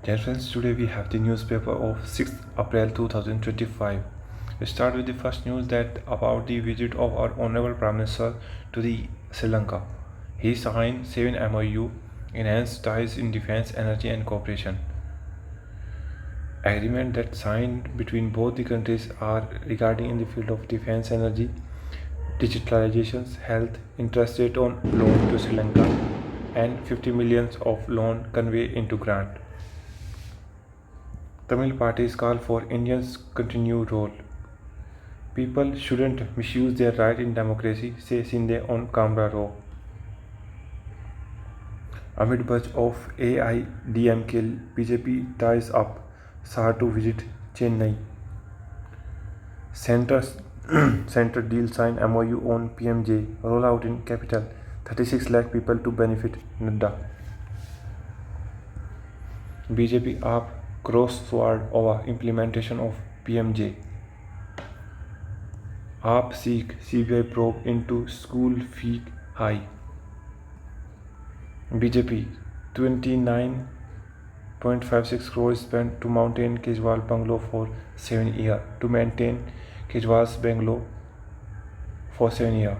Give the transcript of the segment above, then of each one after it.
Dear friends, today we have the newspaper of 6th April 2025. We start with the first news that about the visit of our Honorable Prime Minister to the Sri Lanka. He signed 7 MOU, enhanced ties in defense, energy and cooperation. Agreement that signed between both the countries are regarding in the field of defense, energy, digitalization, health, interest rate on loan to Sri Lanka, and 50 millions of loan convey into grant. Tamil parties call for Indians' continued role. People shouldn't misuse their right in democracy, say Sindhe on Camera Row. Amid budge of AIDMK, BJP ties up Shah to visit Chennai. Center, Center deal sign MOU on PMJ, rollout in capital, 36 lakh people to benefit Nadda. BJP up cross sword over implementation of PMJ. AAP seek CBI probe into school fee high. BJP 29.56 crores spent to maintain Kejriwal bungalow for 7 years. To maintain Kejriwal's bungalow for 7 years.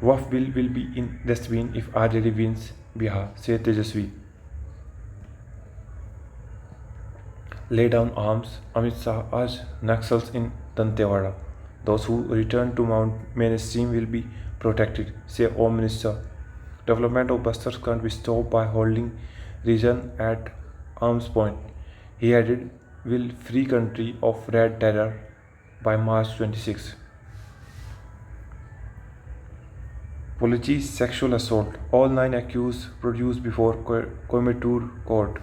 WAF bill will be in dustbin if RJD wins Bihar, said Tejasvi. Lay down arms, Amit Shah urged Naxals in Dantewada. Those who return to mainstream will be protected, say Home Minister. Development of Bastar can't be stopped by holding region at arm's point. He added, will free country of red terror by March 26. Apology sexual assault. All 9 accused produced before Coimbatore court.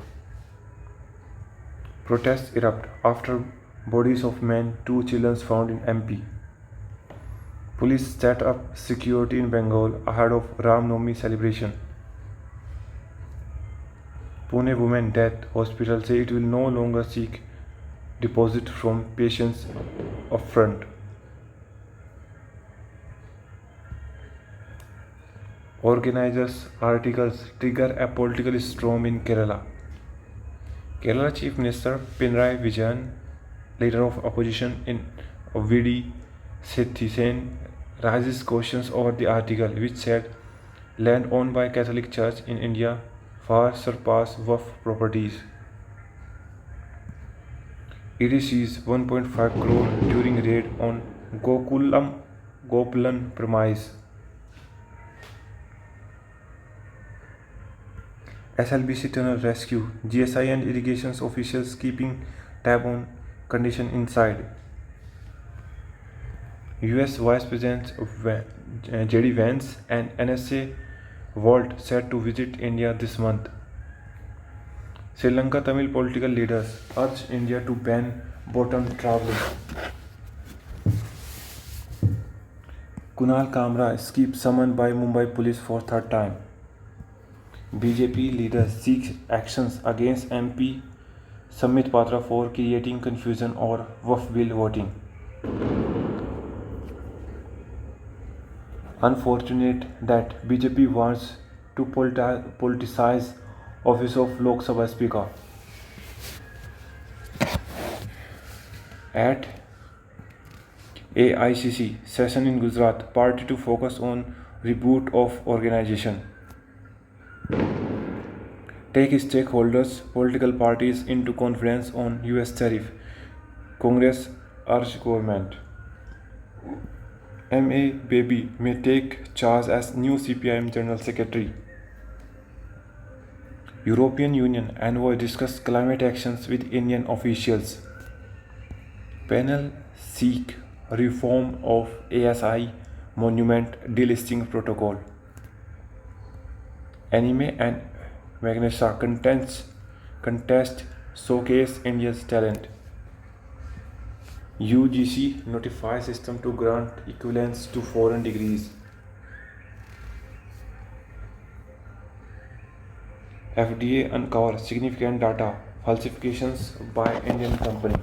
Protests erupt after bodies of men, 2 children found in MP. Police set up security in Bengal ahead of Ram Navami celebration. Pune Women Death Hospital say it will no longer seek deposit from patients upfront. Organizers' articles trigger a political storm in Kerala. Kerala Chief Minister Pinarayi Vijayan, leader of opposition in VD Sethisen, raises questions over the article which said land owned by Catholic Church in India far surpass WAF properties. ED seized 1.5 crore during raid on Gopulam premise. SLBC tunnel rescue, GSI and irrigation officials keeping tab on condition inside. US Vice President JD Vance and NSA Vault set to visit India this month. Sri Lanka Tamil political leaders urge India to ban bottom travel. Kunal Kamra escaped summoned by Mumbai police for third time. BJP leaders seek actions against MP Samit Patra for creating confusion or WAF bill voting. Unfortunate that BJP wants to politicize office of Lok Sabha Speaker. At AICC session in Gujarat, party to focus on reboot of organization. Take stakeholders, political parties into conference on US tariff. Congress urged government. MA Baby may take charge as new CPIM General Secretary. European Union envoy discuss climate actions with Indian officials. Panel seek reform of ASI monument delisting protocol. Anime and Magnesha contest showcase India's talent. UGC notifies system to grant equivalence to foreign degrees. FDA uncovers significant data falsifications by Indian company.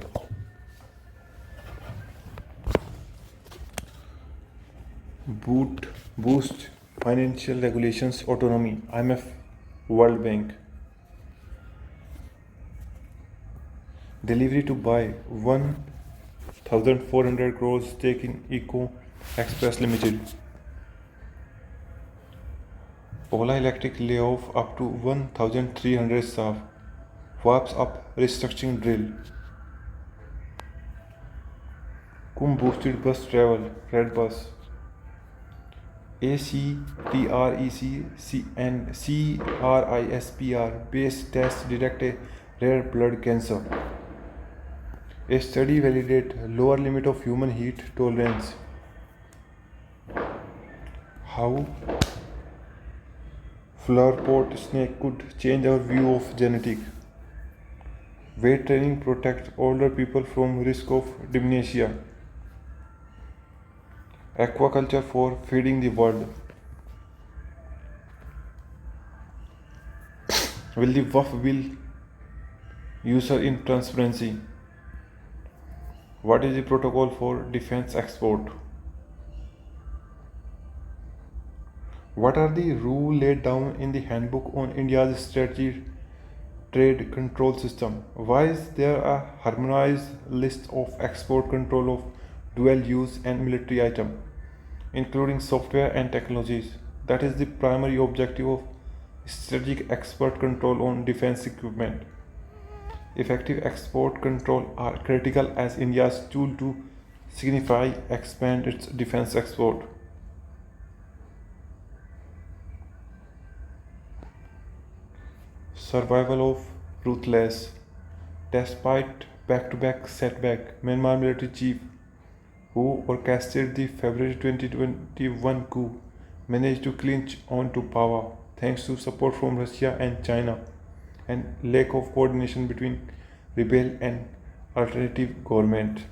Boost financial regulations autonomy. IMF, World Bank. Delivery to buy 1,400 crores stake in Eco Express Limited. Ola Electric layoff up to 1,300 staff. Warps up restructuring drill. Kumbh boosted bus travel. Red bus. ACTREC and CRISPR based tests detect a rare blood cancer. A study validates lower limit of human heat tolerance. How flower pot snake could change our view of genetics. Weight training protects older people from risk of dementia. Aquaculture for feeding the world. Will the WAF bill user in transparency? What is the protocol for defense export? What are the rules laid down in the handbook on India's strategic trade control system? Why is there a harmonized list of export control of dual use and military items, including software and technologies? That is the primary objective of strategic export control on defense equipment. Effective export control are critical as India's tool to signify expand its defense export. Survival of Ruthless. Despite back-to-back setback, Myanmar military chief who orchestrated the February 2021 coup managed to clinch on to power thanks to support from Russia and China and lack of coordination between rebel and alternative government.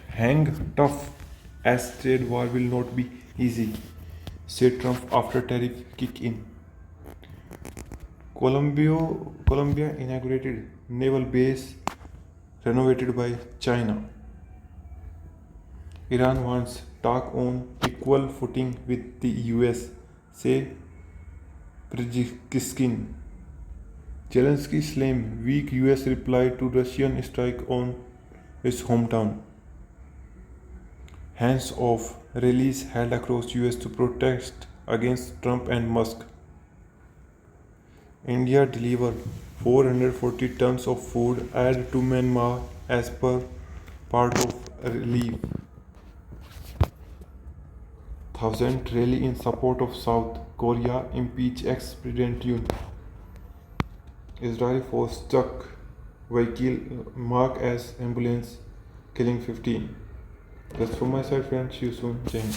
Hang tough as trade war will not be easy, said Trump after tariff kick in. Colombia inaugurated naval base renovated by China. Iran wants talk on equal footing with the US, say Prigozhin. Zelensky slammed weak US reply to Russian strike on his hometown. Hands off rallies held across US to protest against Trump and Musk. India delivered 440 tons of food added to Myanmar as per part of relief. Thousand rally in support of South Korea impeach ex-president Yoon. Israeli force struck vehicle marked as ambulance, killing 15. That's from my side, friends. See you soon. Jai Hind.